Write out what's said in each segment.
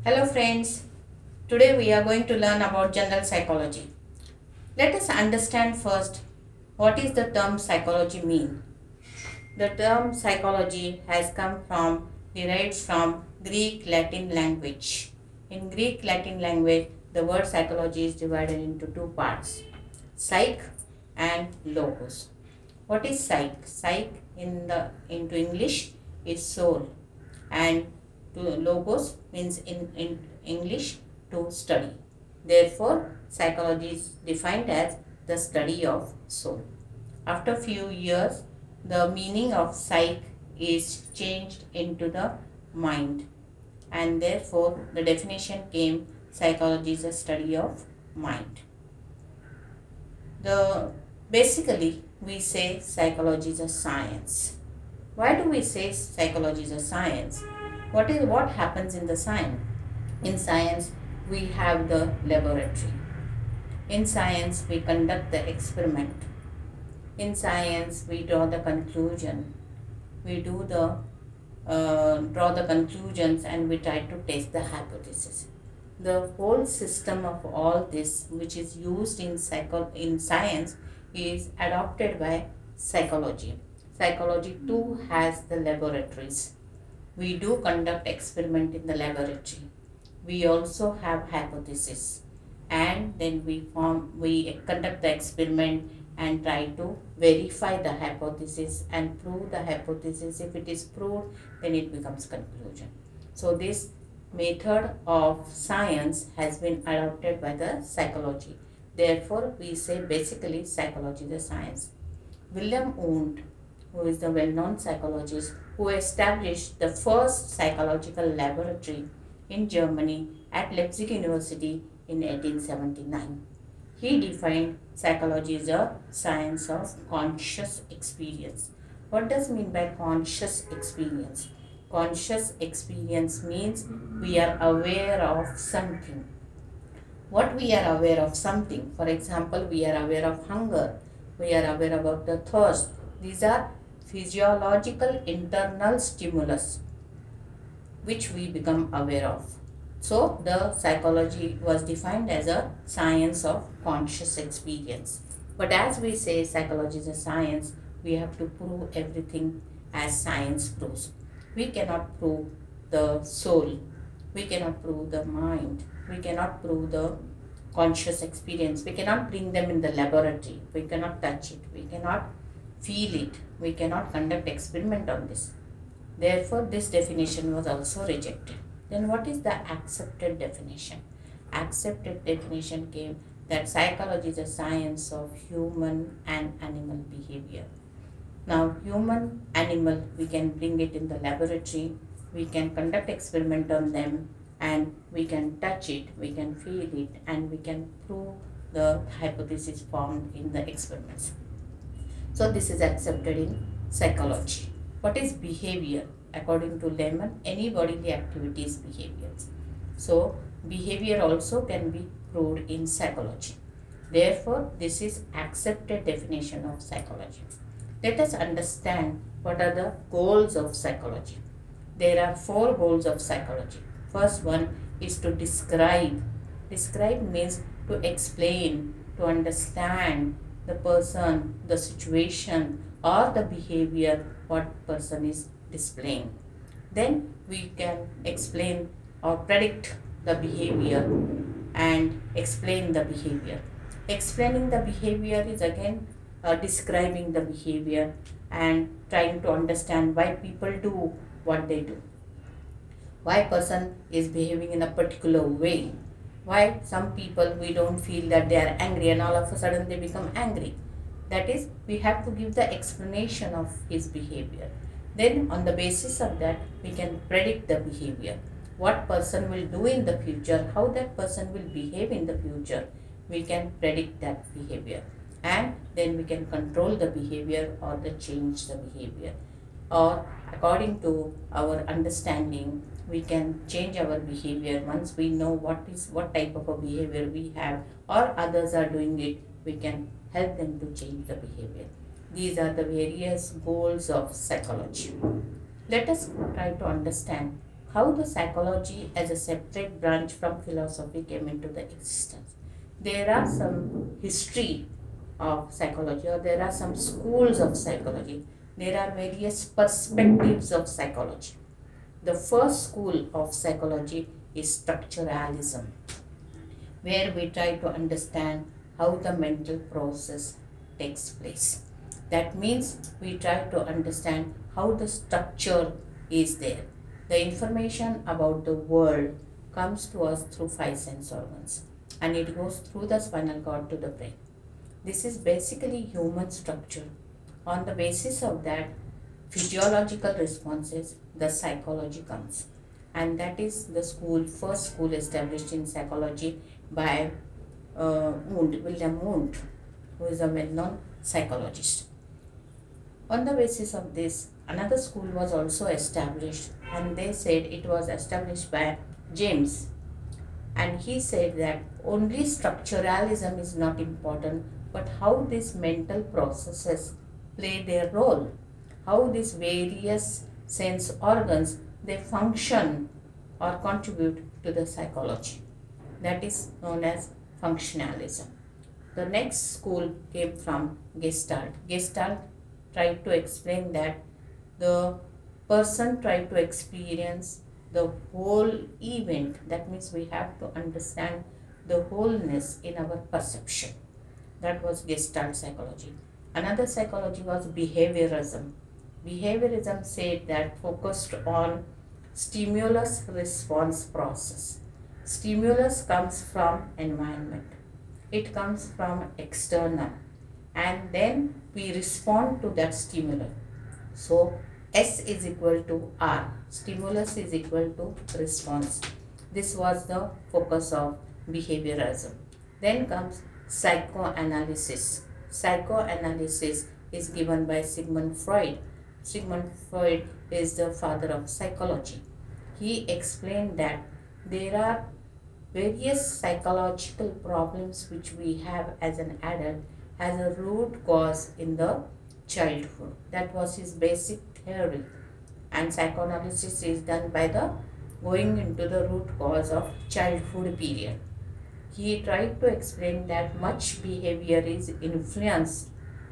Hello friends, today we are going to learn about general psychology. Let us understand first what is the term psychology mean. The term psychology has come from, derived from Greek Latin language. In Greek Latin language, the word psychology is divided into two parts, psych and logos. What is psych? Psych into English is soul, and to logos means in English to study. Therefore, psychology is defined as the study of soul. After few years, the meaning of psych is changed into the mind, and therefore the definition came psychology is a study of mind. The basically we say psychology is a science. Why do we say psychology is a science? What happens in the science? In science, we have the laboratory. In science, we conduct the experiment. In science, we draw the conclusion. We do the draw the conclusions and we try to test the hypothesis. The whole system of all this, which is used in science, is adopted by psychology. Psychology too has the laboratories. We do conduct experiment in the laboratory. We also have hypothesis, and then we conduct the experiment and try to verify the hypothesis and prove the hypothesis. If it is proved, then it becomes conclusion. So this method of science has been adopted by the psychology. Therefore, we say basically psychology is a science. William Wundt, who is the well-known psychologist who established the first psychological laboratory in Germany at Leipzig University in 1879. He defined psychology as a science of conscious experience. What does mean by conscious experience? Conscious experience means we are aware of something. What we are aware of something? For example, we are aware of hunger. We are aware about the thirst. These are physiological internal stimulus which we become aware of. So, the psychology was defined as a science of conscious experience. But as we say psychology is a science, we have to prove everything as science proves. We cannot prove the soul. We cannot prove the mind. We cannot prove the conscious experience. We cannot bring them in the laboratory. We cannot touch it. We cannot feel it. We cannot conduct experiment on this. Therefore, this definition was also rejected. Then what is the accepted definition? Accepted definition came that psychology is a science of human and animal behavior. Now, human, animal, we can bring it in the laboratory, we can conduct experiment on them, and we can touch it, we can feel it, and we can prove the hypothesis formed in the experiments. So, this is accepted in psychology. What is behavior? According to Lemon, any bodily activity is behavior. So, behavior also can be proved in psychology. Therefore, this is accepted definition of psychology. Let us understand what are the goals of psychology. There are 4 goals of psychology. First one is to describe. Describe means to explain, to understand the person, the situation, or the behavior what person is displaying. Then we can explain or predict the behavior and explain the behavior. Explaining the behavior is again describing the behavior and trying to understand why people do what they do. Why person is behaving in a particular way. Why some people we don't feel that they are angry and all of a sudden they become angry. That is, we have to give the explanation of his behavior. Then on the basis of that, we can predict the behavior. What person will do in the future, how that person will behave in the future, we can predict that behavior. And then we can control the behavior or change the behavior. Or according to our understanding, we can change our behavior once we know what type of a behavior we have or others are doing it, we can help them to change the behavior. These are the various goals of psychology. Let us try to understand how the psychology as a separate branch from philosophy came into the existence. There are some history of psychology, or there are some schools of psychology. There are various perspectives of psychology. The first school of psychology is structuralism, where we try to understand how the mental process takes place. That means we try to understand how the structure is there. The information about the world comes to us through five sense organs, and it goes through the spinal cord to the brain. This is basically human structure. On the basis of that physiological responses, the psychology comes. And that is the first school established in psychology by William Wundt, who is a well-known psychologist. On the basis of this, another school was also established, and they said it was established by James. And he said that only structuralism is not important, but how these mental processes play their role, how these various sense organs they function or contribute to the psychology. That is known as functionalism. The next school came from Gestalt. Gestalt tried to explain that the person tried to experience the whole event. That means we have to understand the wholeness in our perception. That was Gestalt psychology. Another psychology was behaviorism. Behaviorism said that focused on stimulus response process. Stimulus comes from environment. It comes from external, and then we respond to that stimulus. So S is equal to R. Stimulus is equal to response. This was the focus of behaviorism. Then comes psychoanalysis. Psychoanalysis is given by Sigmund Freud. Sigmund Freud is the father of psychology. He explained that there are various psychological problems which we have as an adult as a root cause in the childhood. That was his basic theory. And psychoanalysis is done by the going into the root cause of childhood period. He tried to explain that much behavior is influenced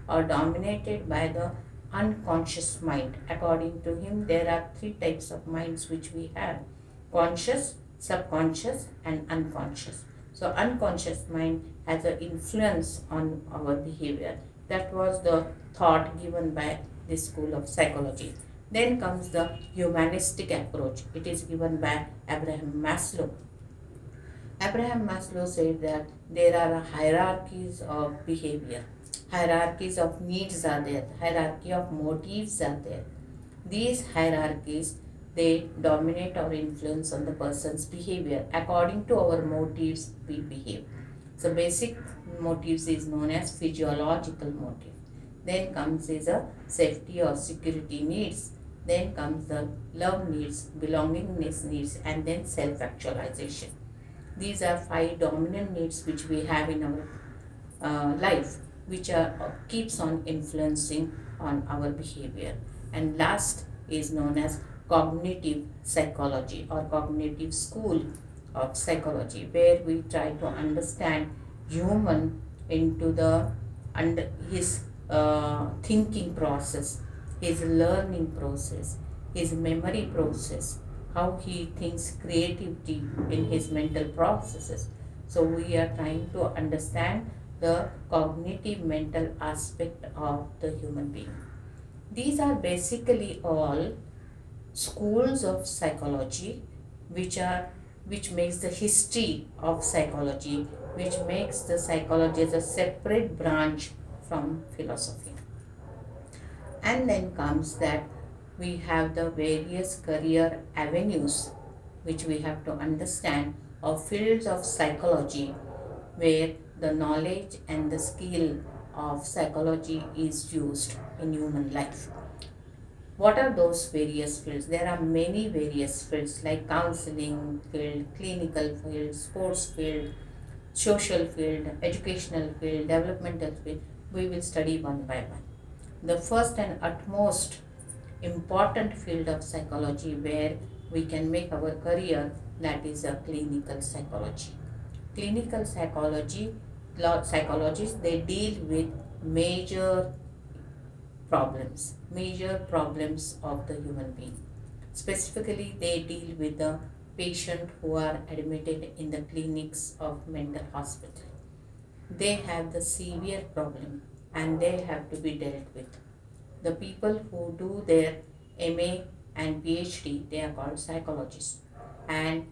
or dominated by the unconscious mind. According to him, there are three types of minds which we have: conscious, subconscious, and unconscious. So unconscious mind has an influence on our behavior. That was the thought given by this school of psychology. Then comes the humanistic approach. It is given by Abraham Maslow. Abraham Maslow said that there are hierarchies of behavior. Hierarchies of needs are there. Hierarchy of motives are there. These hierarchies, they dominate or influence on the person's behavior. According to our motives, we behave. So basic motives is known as physiological motive. Then comes is a safety or security needs. Then comes the love needs, belongingness needs, and then self-actualization. These are five dominant needs which we have in our life, which keeps on influencing on our behavior. And last is known as cognitive psychology or cognitive school of psychology, where we try to understand human into the his thinking process, his learning process, his memory process, how he thinks creativity in his mental processes. So we are trying to understand the cognitive mental aspect of the human being. These are basically all schools of psychology which makes the history of psychology, which makes the psychology as a separate branch from philosophy. And then comes that we have the various career avenues which we have to understand, or fields of psychology where the knowledge and the skill of psychology is used in human life. What are those various fields? There are many various fields like counseling field, clinical field, sports field, social field, educational field, developmental field. We will study one by one. The first and utmost important field of psychology where we can make our career, that is a clinical psychology. Clinical psychologists, they deal with major problems of the human being. Specifically, they deal with the patient who are admitted in the clinics of mental hospital. They have the severe problem and they have to be dealt with. The people who do their MA and PhD, they are called psychologists. And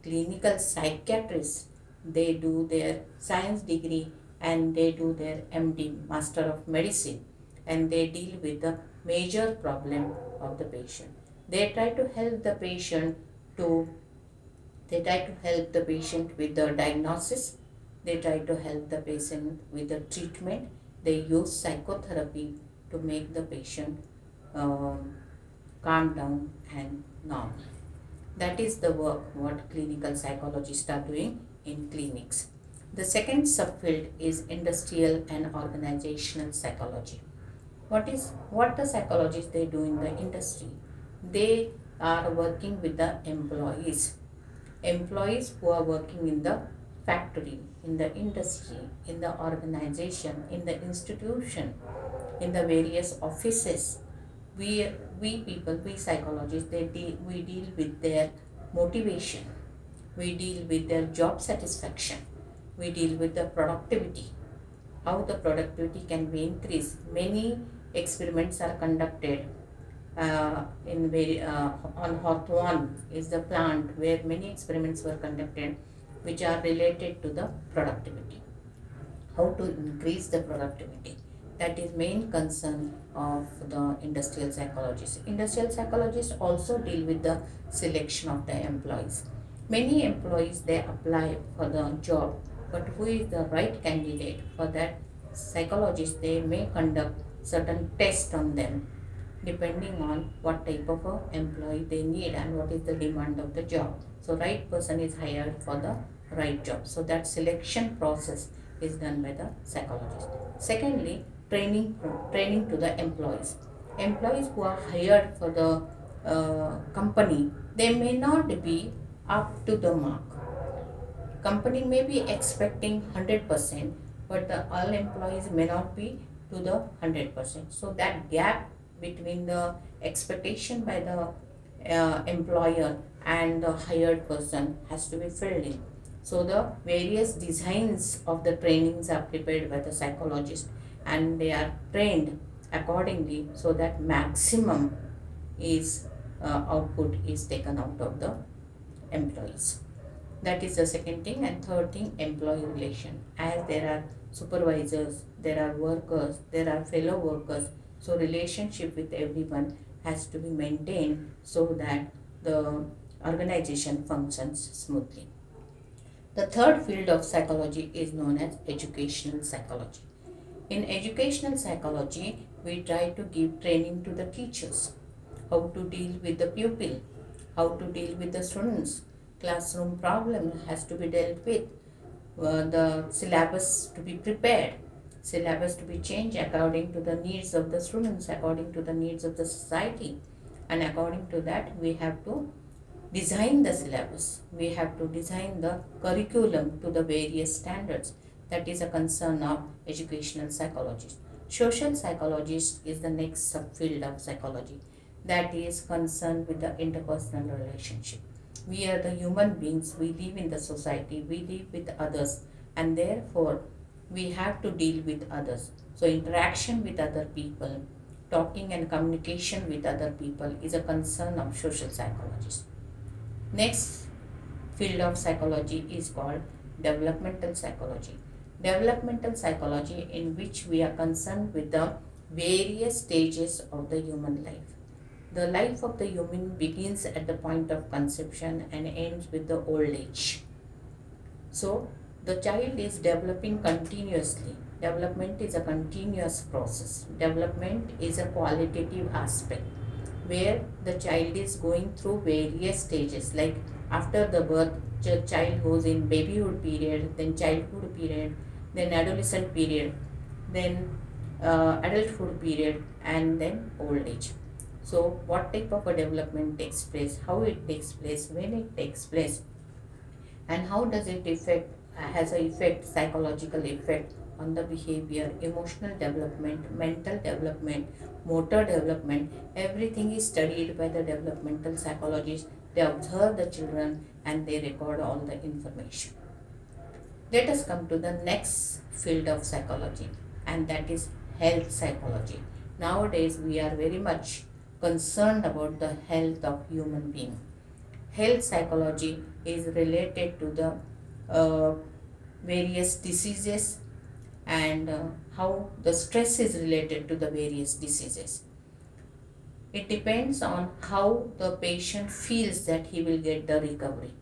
clinical psychiatrists, they do their science degree and they do their MD, Master of Medicine, and they deal with the major problem of the patient. They try to help the patient with the diagnosis. They try to help the patient with the treatment. They use psychotherapy to make the patient calm down and normal. That is the work what clinical psychologists are doing in clinics. The second subfield is industrial and organizational psychology. What the psychologists they do in the industry? They are working with the employees who are working in the factory, in the industry, in the organization, in the institution, in the various offices. We psychologists, we deal with their motivation, we deal with their job satisfaction, we deal with the productivity, how the productivity can be increased. Many experiments are conducted on Hawthorne is the plant where many experiments were conducted which are related to the productivity. How to increase the productivity. That is main concern of the industrial psychologists. Industrial psychologists also deal with the selection of the employees. Many employees, they apply for the job, but who is the right candidate? For that, psychologists, they may conduct certain tests on them depending on what type of a employee they need and what is the demand of the job. So right person is hired for the right job. So that selection process is done by the psychologist. Secondly, training to the employees. Employees who are hired for the company, they may not be up to the mark. Company may be expecting 100%, but all employees may not be to the 100%. So that gap between the expectation by the employer and the hired person has to be filled in. So the various designs of the trainings are prepared by the psychologist and they are trained accordingly so that maximum is output is taken out of the employees. That is the second thing. And third thing, employee relation. As there are supervisors, there are workers, there are fellow workers, so relationship with everyone has to be maintained so that the organization functions smoothly. The third field of psychology is known as educational psychology. In educational psychology, we try to give training to the teachers, how to deal with the pupil, how to deal with the students. Classroom problem has to be dealt with, the syllabus to be prepared, syllabus to be changed according to the needs of the students, according to the needs of the society, and according to that we have to design the syllabus, we have to design the curriculum to the various standards. That is a concern of educational psychologist. Social psychologist is the next subfield of psychology that is concerned with the interpersonal relationship. We are the human beings, we live in the society, we live with others, and therefore we have to deal with others. So interaction with other people, talking and communication with other people is a concern of social psychologists. Next field of psychology is called developmental psychology. Developmental psychology, in which we are concerned with the various stages of the human life. The life of the human begins at the point of conception and ends with the old age. So the child is developing continuously. Development is a continuous process. Development is a qualitative aspect where the child is going through various stages. Like after the birth, the child goes in babyhood period, then childhood period, then adolescent period, then adulthood period, and then old age. So what type of a development takes place, how it takes place, when it takes place, and how does it affect, has a effect, psychological effect on the behavior, emotional development, mental development, motor development. Everything is studied by the developmental psychologists. They observe the children and they record all the information. Let us come to the next field of psychology, and that is health psychology. Nowadays we are very much concerned about the health of human being. Health psychology is related to the various diseases, and how the stress is related to the various diseases. It depends on how the patient feels that he will get the recovery.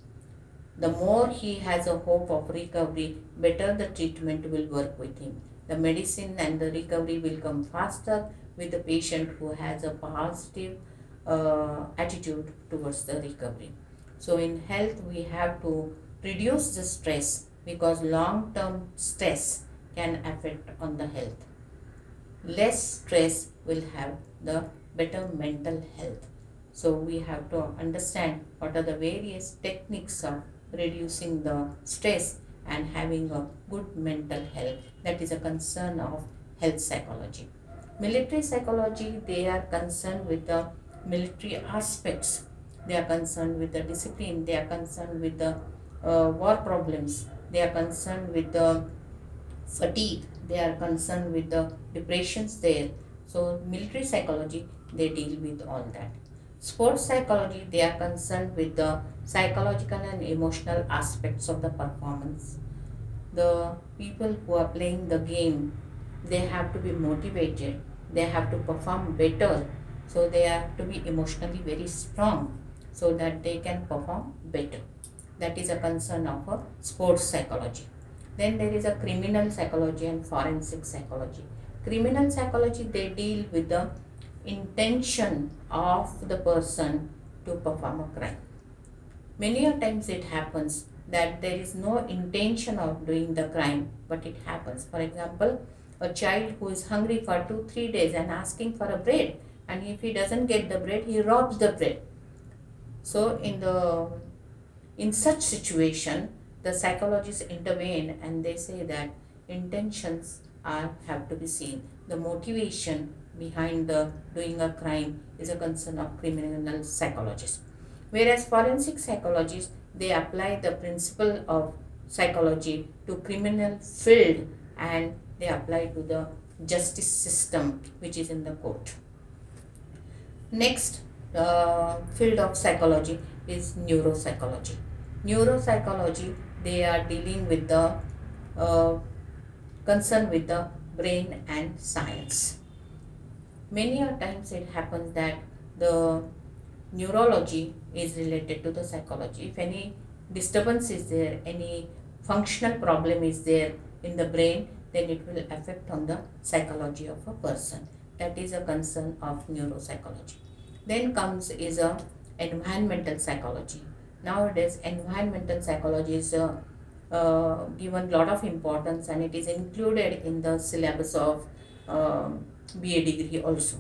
The more he has a hope of recovery, better the treatment will work with him. The medicine and the recovery will come faster with the patient who has a positive attitude towards the recovery. So in health we have to reduce the stress, because long-term stress can affect on the health. Less stress will have the better mental health. So we have to understand what are the various techniques of reducing the stress and having a good mental health. That is a concern of health psychology. Military psychology, they are concerned with the military aspects. They are concerned with the discipline. They are concerned with the war problems. They are concerned with the fatigue. They are concerned with the depressions there. So military psychology, they deal with all that. Sports psychology, they are concerned with the psychological and emotional aspects of the performance. The people who are playing the game, they have to be motivated, they have to perform better, so they have to be emotionally very strong so that they can perform better. That is a concern of a sports psychology. Then there is a criminal psychology and forensic psychology. Criminal psychology, they deal with the intention of the person to perform a crime. Many a times it happens that there is no intention of doing the crime, but it happens. For example, a child who is hungry for 2-3 days and asking for a bread, and if he doesn't get the bread, he robs the bread. So in such situation, the psychologists intervene and they say that intentions have to be seen. The motivation behind the doing a crime is a concern of criminal psychologists. Whereas forensic psychologists, they apply the principle of psychology to criminal field, and they apply to the justice system which is in the court. Next field of psychology is neuropsychology. Neuropsychology, they are dealing with the concern with the brain and science. Many a times it happens that the neurology is related to the psychology. If any disturbance is there, any functional problem is there in the brain, then it will affect on the psychology of a person. That is a concern of neuropsychology. Then comes is a environmental psychology. Nowadays environmental psychology is given lot of importance, and it is included in the syllabus of B.A. degree also.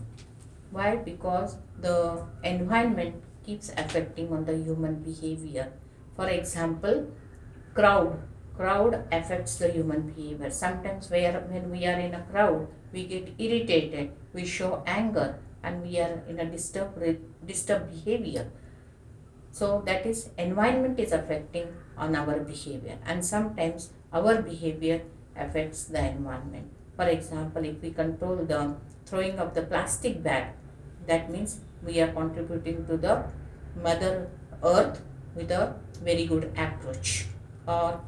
Why? Because the environment keeps affecting on the human behavior. For example, crowd affects the human behavior. Sometimes when we are in a crowd, we get irritated, we show anger, and we are in a disturbed behavior. So that is, environment is affecting on our behavior, and sometimes our behavior affects the environment. For example, if we control the throwing of the plastic bag, that means we are contributing to the Mother Earth with a very good approach. Or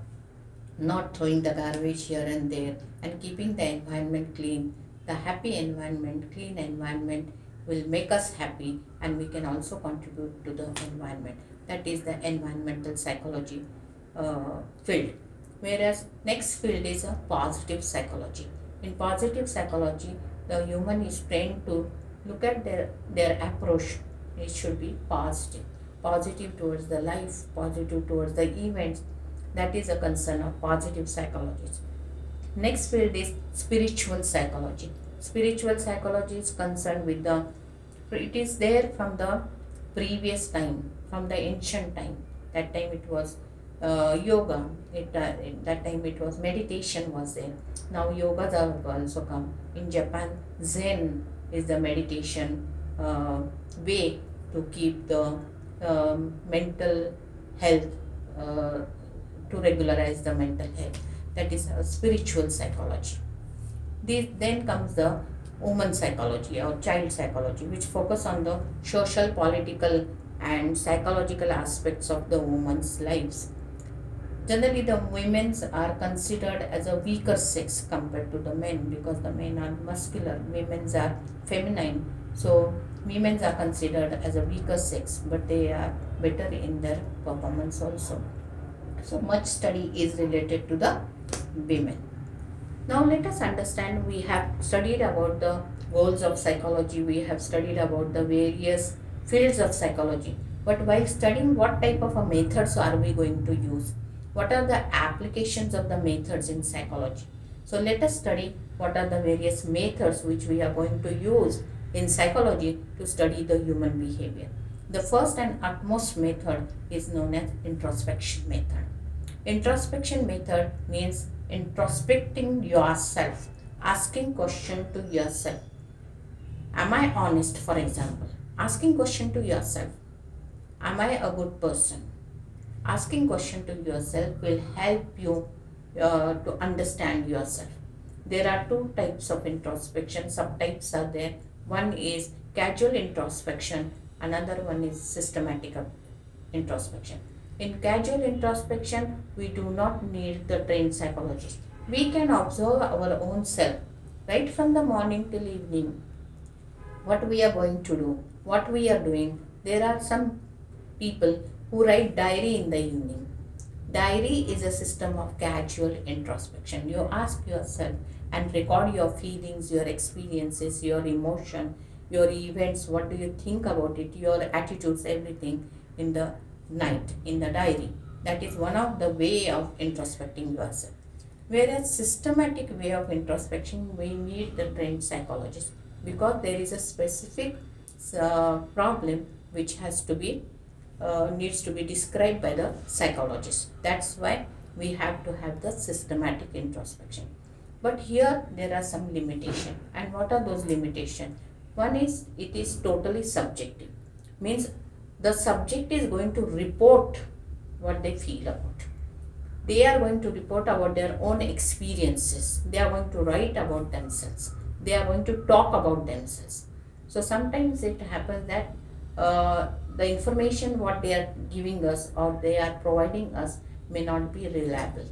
not throwing the garbage here and there and keeping the environment clean. The happy environment, clean environment will make us happy, and we can also contribute to the environment. That is the environmental psychology field. Whereas next field is a positive psychology. In positive psychology, the human is trained to look at their approach. It should be positive towards the life, positive towards the events. That is a concern of positive psychology. Next field is spiritual psychology. Spiritual psychology is concerned with the it is there from the previous time, from the ancient time. That time it was yoga. That time it was meditation was there. Now yogas have also come. In Japan, Zen is the meditation way to keep the mental health, to regularize the mental health. That is spiritual psychology. Then comes the woman psychology or child psychology, which focus on the social, political, and psychological aspects of the woman's lives. Generally, the women are considered as a weaker sex compared to the men, because the men are muscular, women are feminine. So, women are considered as a weaker sex, but they are better in their performance also. So, much study is related to the women. Now, let us understand, we have studied about the goals of psychology, we have studied about the various fields of psychology. But while studying, what type of methods are we going to use? What are the applications of the methods in psychology? So let us study what are the various methods which we are going to use in psychology to study the human behavior. The first and utmost method is known as introspection method. Introspection method means introspecting yourself, asking question to yourself. Am I honest, for example? Asking question to yourself. Am I a good person? Asking question to yourself will help you to understand yourself. There are two types of introspection, subtypes are there. One is casual introspection, another one is systematic introspection. In casual introspection, we do not need the trained psychologist. We can observe our own self right from the morning till evening. What we are going to do, what we are doing. There are some people who write diary in the evening. Diary is a system of casual introspection. You ask yourself and record your feelings, your experiences, your emotion, your events, what do you think about it, your attitudes, everything in the night, in the diary. That is one of the way of introspecting yourself. Whereas systematic way of introspection, we need the trained psychologist, because there is a specific problem which has to be needs to be described by the psychologist. That's why we have to have the systematic introspection. But here there are some limitations. And what are those limitations? One is it is totally subjective. Means the subject is going to report what they feel about. They are going to report about their own experiences. They are going to write about themselves. They are going to talk about themselves. So sometimes it happens that the information what they are giving us or they are providing us may not be reliable.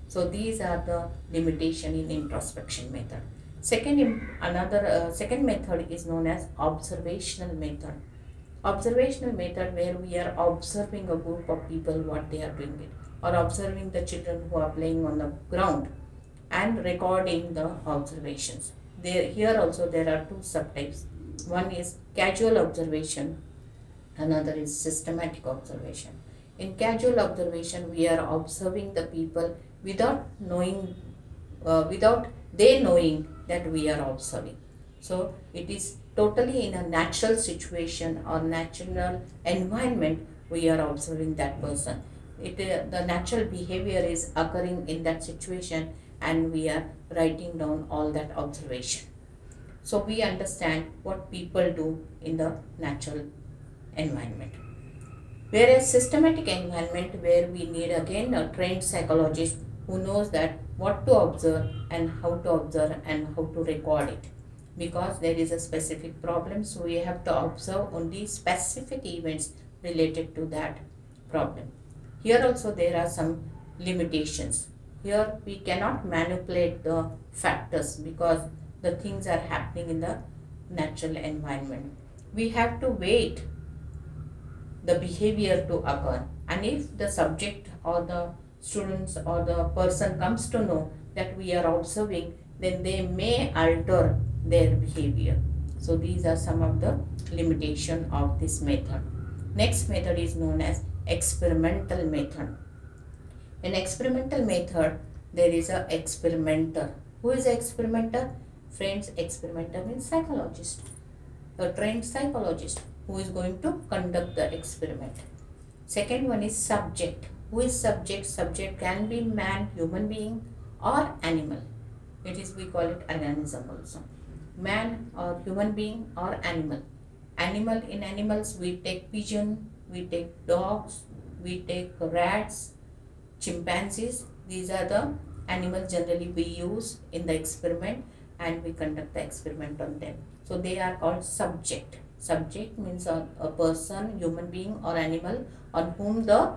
So these are the limitation in introspection method. Second method is known as observational method. Observational method, where we are observing a group of people what they are doing it, or observing the children who are playing on the ground and recording the observations. Here also there are two subtypes. One is casual observation, another is systematic observation. In casual observation, we are observing the people without knowing, without they knowing that we are observing. So it is totally in a natural situation or natural environment we are observing that person. The natural behavior is occurring in that situation and we are writing down all that observation. So we understand what people do in the natural environment. Whereas systematic environment, where we need again a trained psychologist who knows that what to observe and how to record it, because there is a specific problem, so we have to observe only specific events related to that problem. Here also there are some limitations. Here we cannot manipulate the factors because the things are happening in the natural environment. We have to wait the behavior to occur, and if the subject or the students or the person comes to know that we are observing, then they may alter their behavior. So these are some of the limitations of this method. Next method is known as experimental method. In experimental method, there is a experimenter. Who is an experimenter? Friends, experimenter means psychologist. a trained psychologist who is going to conduct the experiment. Second one is subject. Who is subject? Subject can be man, human being, or animal. It is, we call it organism also. Man or human being or animal. Animal, in animals we take pigeon, we take dogs, we take rats, chimpanzees. These are the animals generally we use in the experiment, and we conduct the experiment on them. So they are called subject. Subject means a person, human being or animal on whom the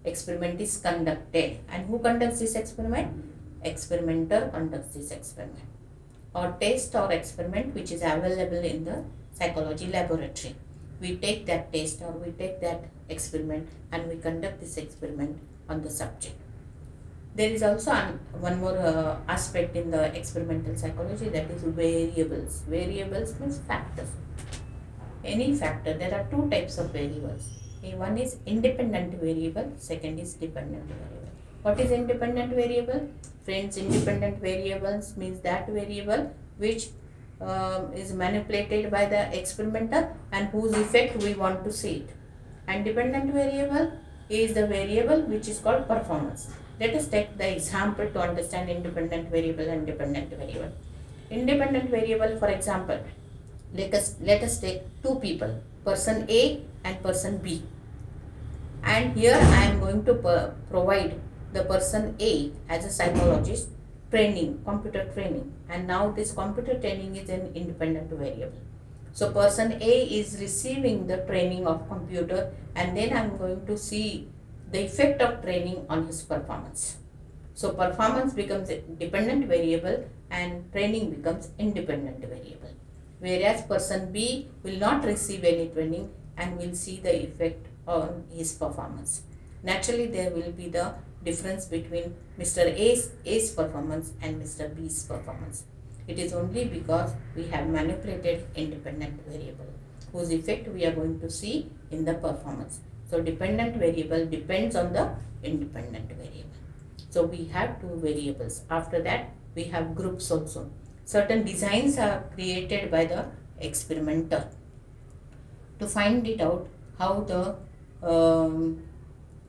experiment is conducted. And who conducts this experiment? Experimenter conducts this experiment. Or test or experiment which is available in the psychology laboratory. We take that test or we take that experiment and we conduct this experiment on the subject. There is also one more aspect in the experimental psychology, that is variables. Variables means factors. Any factor, there are two types of variables. One is independent variable, second is dependent variable. What is independent variable? Friends, independent variables means that variable which is manipulated by the experimenter and whose effect we want to see it. And dependent variable is the variable which is called performance. Let us take the example to understand independent variable and dependent variable. Independent variable, for example, let us take two people, person A and person B. And here I am going to provide the person A as a psychologist training, computer training, and now this computer training is an independent variable. So person A is receiving the training of computer, and then I am going to see the effect of training on his performance. So performance becomes a dependent variable and training becomes independent variable. Whereas person B will not receive any training and will see the effect on his performance. Naturally, there will be the difference between Mr. A's performance and Mr. B's performance. It is only because we have manipulated independent variable whose effect we are going to see in the performance. So dependent variable depends on the independent variable. So we have two variables. After that, we have groups also. Certain designs are created by the experimenter to find it out how the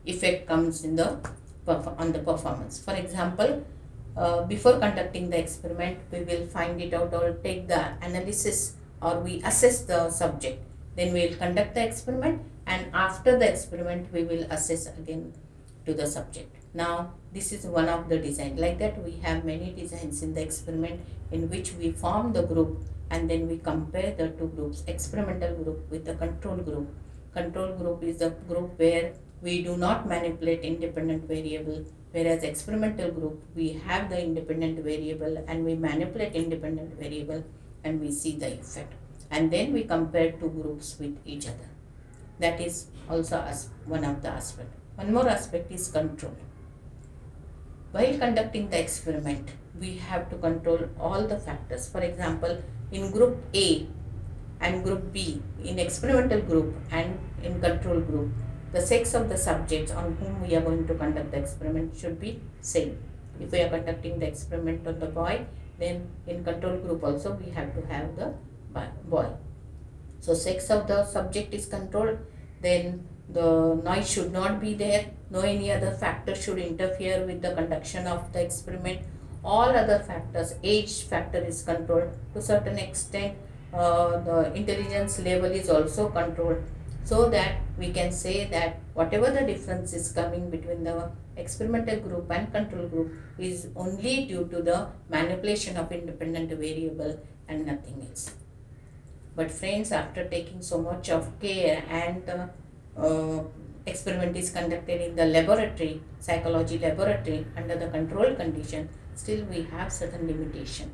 effect comes in on the performance. For example, before conducting the experiment, we will find it out or take the analysis or we assess the subject. Then we will conduct the experiment, and after the experiment we will assess again to the subject. Now this is one of the design. Like that we have many designs in the experiment in which we form the group and then we compare the two groups, experimental group with the control group. Control group is the group where we do not manipulate independent variable, whereas experimental group we have the independent variable and we manipulate independent variable and we see the effect. And then we compare two groups with each other. That is also one of the aspects. One more aspect is control. While conducting the experiment, we have to control all the factors. For example, in group A and group B, in experimental group and in control group, the sex of the subjects on whom we are going to conduct the experiment should be same. If we are conducting the experiment on the boy, then in control group also we have to have the boy. So sex of the subject is controlled, then the noise should not be there, no any other factor should interfere with the conduction of the experiment. All other factors, age factor is controlled to a certain extent, the intelligence level is also controlled, so that we can say that whatever the difference is coming between the experimental group and control group is only due to the manipulation of independent variable and nothing else. But friends, after taking so much of care and the experiment is conducted in the laboratory, psychology laboratory under the controlled condition, still we have certain limitation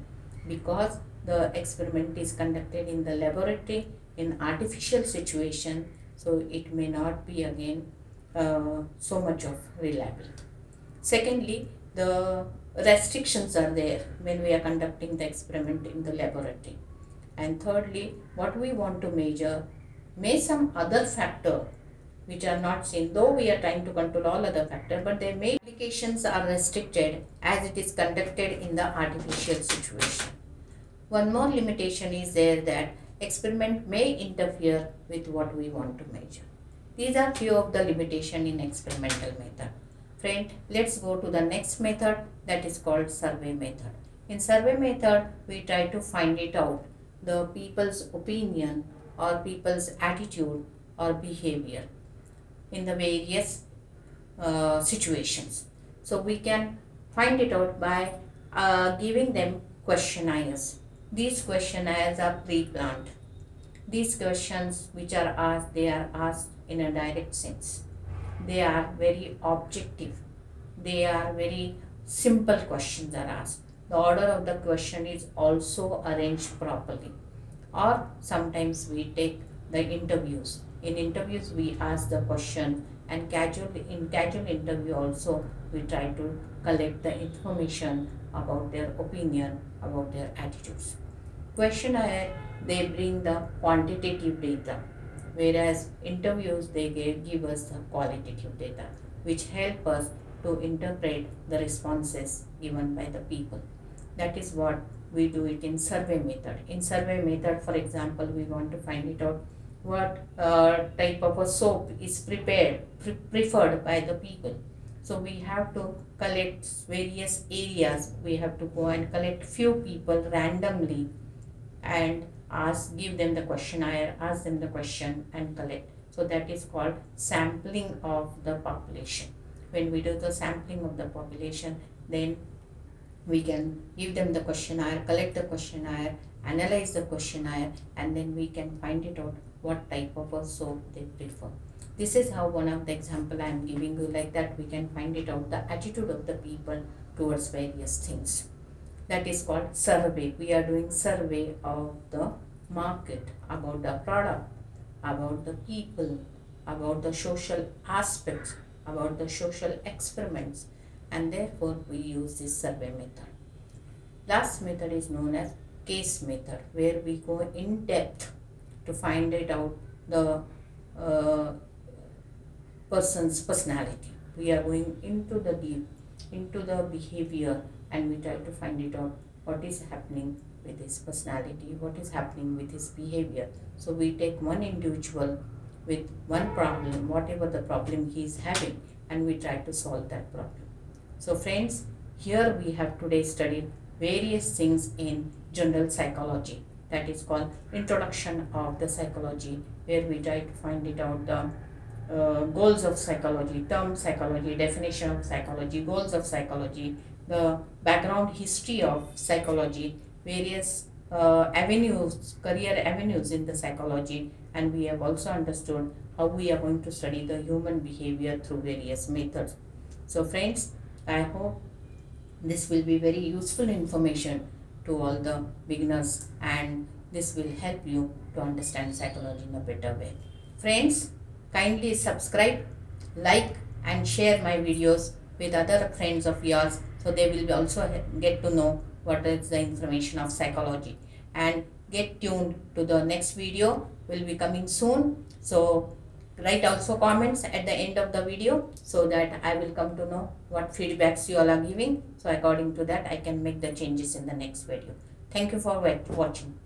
because the experiment is conducted in the laboratory in artificial situation, so it may not be again so much of reliable. Secondly, the restrictions are there when we are conducting the experiment in the laboratory. And thirdly, what we want to measure may some other factor which are not seen, though we are trying to control all other factors, but their may applications are restricted as it is conducted in the artificial situation. One more limitation is there that experiment may interfere with what we want to measure. These are few of the limitations in experimental method. Friend, let's go to the next method, that is called survey method. In survey method, we try to find it out the people's opinion or people's attitude or behavior in the various situations. So we can find it out by giving them questionnaires. These questionnaires are pre-planned. These questions which are asked, they are asked in a direct sense. They are very objective. They are very simple questions are asked. The order of the question is also arranged properly. Or sometimes we take the interviews. In interviews we ask the question, and in casual interview also we try to collect the information about their opinion, about their attitudes. Questionnaire, they bring the quantitative data, whereas interviews they give us the qualitative data, which help us to interpret the responses given by the people. That is what we do it in survey method. In survey method, for example, we want to find it out what type of a soap is preferred by the people. So we have to collect various areas. We have to go and collect few people randomly and give them the questionnaire, ask them the question and collect. So that is called sampling of the population. When we do the sampling of the population, then we can give them the questionnaire, collect the questionnaire, analyze the questionnaire, and then we can find it out what type of a soap they prefer. This is how one of the example I am giving you, like that we can find it out the attitude of the people towards various things. That is called survey. We are doing survey of the market, about the product, about the people, about the social aspects, about the social experiments, and therefore we use this survey method. Last method is known as case method, where we go in depth to find it out the person's personality. We are going into the deep, into the behavior, and we try to find it out what is happening with his personality, what is happening with his behavior. So we take one individual with one problem, whatever the problem he is having, and we try to solve that problem. So friends, here we have today studied various things in general psychology, that is called introduction of the psychology, where we try to find it out the goals of psychology, term psychology, definition of psychology, goals of psychology, the background history of psychology, various avenues, career avenues in the psychology, and we have also understood how we are going to study the human behavior through various methods. So friends, I hope this will be very useful information to all the beginners, and this will help you to understand psychology in a better way. Friends, kindly subscribe, like and share my videos with other friends of yours, so they will also get to know what is the information of psychology. And get tuned to the next video, will be coming soon. So write also comments at the end of the video, so that I will come to know what feedbacks you all are giving. So according to that, I can make the changes in the next video. Thank you for watching.